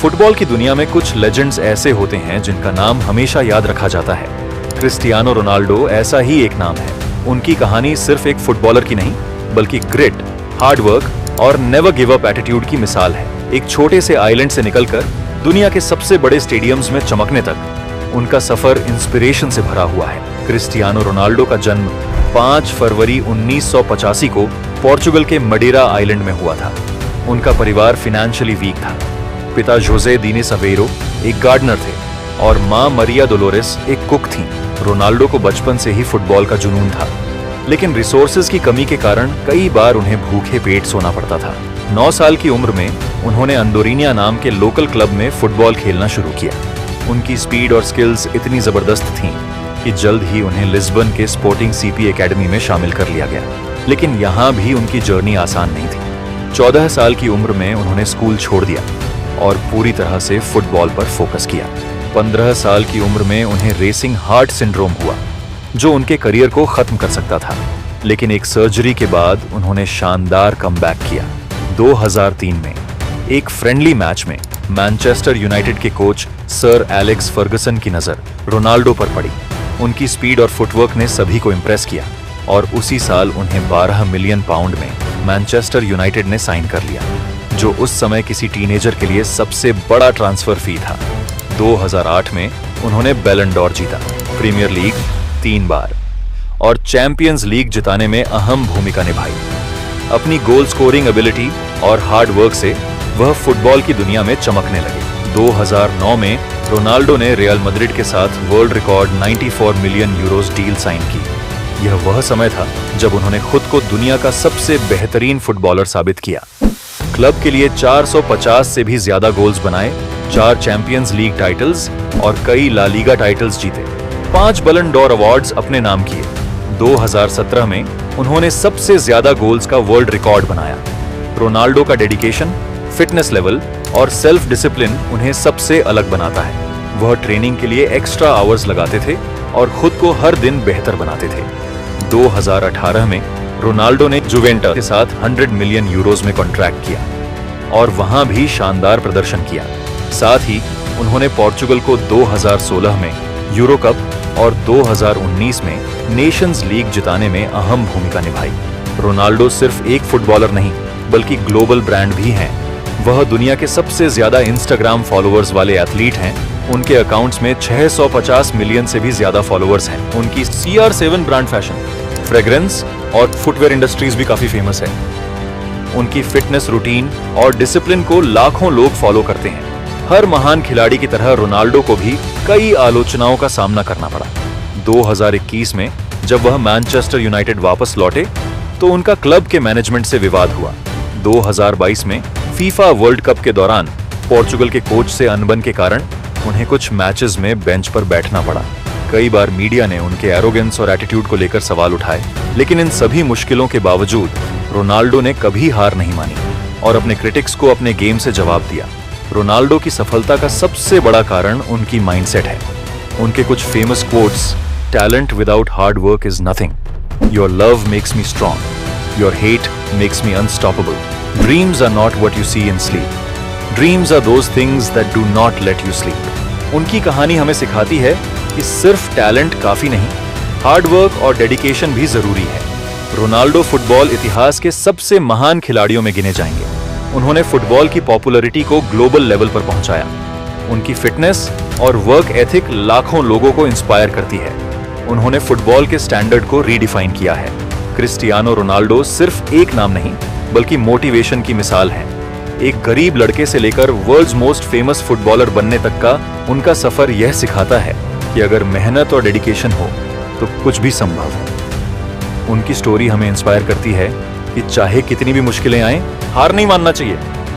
Football की दुनिया में कुछ लेजेंड्स ऐसे होते हैं जिनका नाम हमेशा याद रखा जाता है। क्रिस्टियानो रोनाल्डो ऐसा ही एक नाम है। उनकी कहानी सिर्फ एक फुटबॉलर की नहीं, बल्कि ग्रिट, हार्ड वर्क और नेवर गिव अप एटीट्यूड की मिसाल है। एक छोटे से आइलैंड से निकलकर दुनिया के सबसे बड़े स्टेडियम्स में चमकने तक उनका सफर इंस्पिरेशन से भरा हुआ है। क्रिस्टियानो रोनाल्डो का जन्म 5 फरवरी 1985 को पोर्चुगल के मडेरा आइलैंड में हुआ था। उनका परिवार फाइनेंशियली वीक था। पिता जोसे दीनिस अवेरो एक गार्डनर थे और मां मरिया डोलोरेस एक कुक थीं। रोनाल्डो को बचपन से ही फुटबॉल का जुनून था, लेकिन रिसोर्सेज की कमी के कारण कई बार उन्हें भूखे पेट सोना पड़ता था। 9 साल की उम्र में उन्होंने अंदोरिनिया नाम के लोकल क्लब में फुटबॉल खेलना शुरू किया। उनकी स्पीड और स्किल्स इतनी जबरदस्त थीं कि जल्द ही उन्हें लिस्बन के स्पोर्टिंग सीपी एकेडमी में शामिल कर लिया गया। लेकिन यहाँ भी उनकी जर्नी आसान नहीं थी। 14 साल की उम्र में उन्होंने स्कूल छोड़ दिया और पूरी तरह से फुटबॉल पर फोकस किया। 15 साल की उम्र में उन्हें रेसिंग हार्ट सिंड्रोम हुआ, जो उनके करियर को खत्म कर सकता था। लेकिन एक सर्जरी के बाद उन्होंने शानदार कमबैक किया। 2003 में एक फ्रेंडली मैच में मैनचेस्टर यूनाइटेड के कोच सर एलेक्स फर्गसन की नजर रोनाल्डो पर पड़ी। उनकी स्पीड और फुटवर्क ने सभी को इंप्रेस किया और उसी साल उन्हें 12 मिलियन पाउंड में मैनचेस्टर यूनाइटेड ने साइन कर लिया, जो उस समय किसी टीनेजर के लिए सबसे बड़ा ट्रांसफर फी था। 2008 में उन्होंने बैलन डॉर जीता, प्रीमियर लीग 3 बार और चैंपियंस लीग जिताने में अहम भूमिका निभाई। अपनी गोल स्कोरिंग एबिलिटी और हार्ड वर्क से वह फुटबॉल की दुनिया में चमकने लगे। 2009 में रोनाल्डो ने रियल मैड्रिड के साथ world record 94 million euros deal sign की। यह वह समय था जब उन्होंने खुद को दुनिया का सबसे बेहतरीन फुटबॉलर साबित किया। क्लब के लिए 450 से भी ज्यादा गोल्स बनाए, 4 चैंपियंस लीग टाइटल्स और कई ला लीगा टाइटल्स जीते, 5 बैलन डॉर अवार्ड्स अपने नाम किए। 2017 में उन्होंने सबसे ज्यादा गोल्स का वर्ल्ड रिकॉर्ड बनाया। रोनाल्डो का डेडिकेशन, फिटनेस लेवल और सेल्फ डिसिप्लिन उन्हें सबसे अलग बनाता है। वह ट्रेनिंग के लिए एक्स्ट्रा आवर्स लगाते थे और खुद को हर दिन बेहतर बनाते थे। 2018 में रोनाल्डो ने जुवेंटस के साथ 100 मिलियन यूरोस में कॉन्ट्रैक्ट किया और वहां भी शानदार प्रदर्शन किया। साथ ही उन्होंने पोर्चुगल को 2016 में यूरो कप और 2019 में नेशंस लीग जिताने में अहम भूमिका निभाई। रोनाल्डो सिर्फ एक फुटबॉलर नहीं, बल्कि ग्लोबल ब्रांड भी हैं। वह दुनिया के सबसे ज्यादा इंस्टाग्राम फॉलोअर्स वाले एथलीट हैं। उनके अकाउंट्स में 650 मिलियन से भी ज्यादा फॉलोअर्स हैं। उनकी CR7 ब्रांड फैशन, फ्रेग्रेंस और फुटवेयर इंडस्ट्रीज भी काफी फेमस है। उनकी फिटनेस रूटीन और डिसिप्लिन को लाखों लोग फॉलो करते हैं। हर महान खिलाड़ी की तरह रोनाल्डो को भी कई आलोचनाओं का सामना करना पड़ा। 2021 में जब वह मैनचेस्टर यूनाइटेड वापस लौटे तो उनका क्लब के मैनेजमेंट से विवाद हुआ। 2022 में फीफा वर्ल्ड कप के दौरान पोर्चुगल के कोच से अनबन के कारण उन्हें कुछ मैचेस में बेंच पर बैठना पड़ा। कई बार मीडिया ने उनके एरोगेंस और एटीट्यूड को लेकर सवाल उठाए, लेकिन इन सभी मुश्किलों के बावजूद रोनाल्डो ने कभी हार नहीं मानी और अपने क्रिटिक्स को अपने गेम से जवाब दिया। रोनाल्डो की सफलता का सबसे बड़ा कारण उनकी माइंडसेट है। उनके कुछ famous quotes, talent without hard work is nothing, your love makes me strong, your hate makes me unstoppable, dreams are not what you see in sleep, dreams are those things that do not let you sleep. उनकी कहानी हमें सिखाती है कि सिर्फ talent काफी नहीं, hard work और डेडिकेशन भी जरूरी है। रोनाल्डो फुटबॉल इतिहास के सबसे महान खिलाड़ियों में गिने जाएंगे। उन्होंने फुटबॉल की पॉपुलैरिटी को ग्लोबल लेवल पर पहुंचाया। उनकी फिटनेस और वर्क एथिक लाखों लोगों को इंस्पायर करती है। उन्होंने फुटबॉल के स्टैंडर्ड को रीडिफाइन किया है। क्रिस्टियानो रोनाल्डो सिर्फ एक नाम नहीं, बल्कि मोटिवेशन की मिसाल है। एक गरीब लड़के से लेकर वर्ल्ड्स मोस्ट फेमस फुटबॉलर बनने तक का उनका सफर यह सिखाता है कि अगर मेहनत और डेडिकेशन हो तो कुछ भी संभव है। उनकी स्टोरी हमें इंस्पायर करती है कि चाहे कितनी भी मुश्किलें आएं, हार नहीं मानना चाहिए।